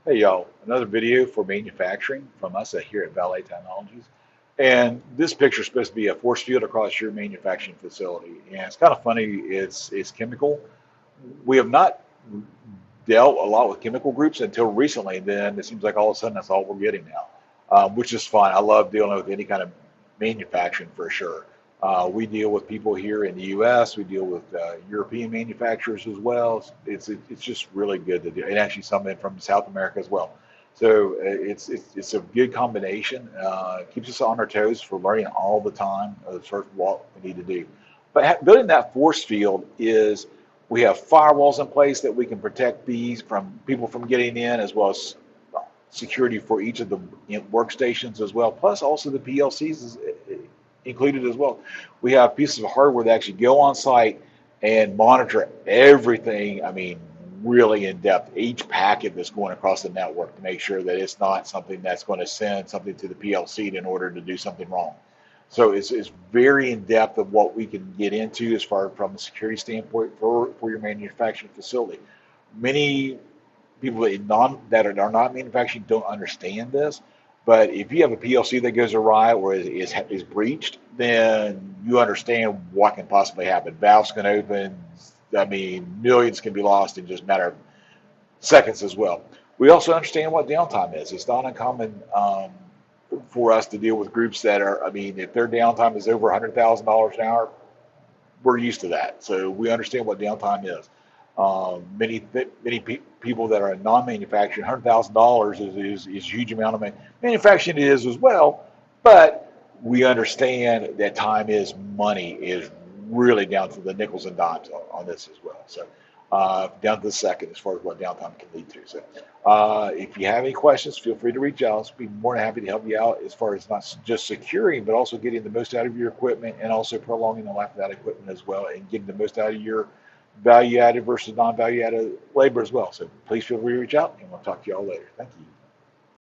Hey y'all, another video for manufacturing from us here at Valet Technologies. And this picture is supposed to be a force field across your manufacturing facility. And it's kind of funny, it's chemical. We have not dealt a lot with chemical groups until recently. Then it seems like all of a sudden that's all we're getting now, which is fine. I love dealing with any kind of manufacturing for sure. We deal with people here in the U.S. We deal with European manufacturers as well. It's just really good to do, and actually some in from South America as well. So it's a good combination. Keeps us on our toes for learning all the time as far as what we need to do. But building that force field is we have firewalls in place that we can protect these from people from getting in, as well as security for each of the workstations as well. Plus, also the PLCs is included as well. We have pieces of hardware that actually go on site and monitor everything. I mean, really in depth, each packet that's going across the network to make sure that it's not something that's going to send something to the PLC in order to do something wrong. So it's very in depth of what we can get into as far from a security standpoint for your manufacturing facility. Many people that are not manufacturing don't understand this, but if you have a PLC that goes awry or is breached, then you understand what can possibly happen. Valves can open. I mean, millions can be lost in just a matter of seconds as well. We also understand what downtime is. It's not uncommon for us to deal with groups that are, I mean, if their downtime is over $100,000 an hour, we're used to that. So we understand what downtime is. Many people that are in non-manufacturing, $100,000 is a huge amount of money. Manufacturing it is as well, but we understand that time is money is really down to the nickels and dimes on this as well. So down to the second as far as what downtime can lead to. So if you have any questions, feel free to reach out. I'll be more than happy to help you out as far as not just securing, but also getting the most out of your equipment and also prolonging the life of that equipment as well and getting the most out of your value added versus non-value added labor as well. So please feel free to reach out and we'll talk to you all later. Thank you.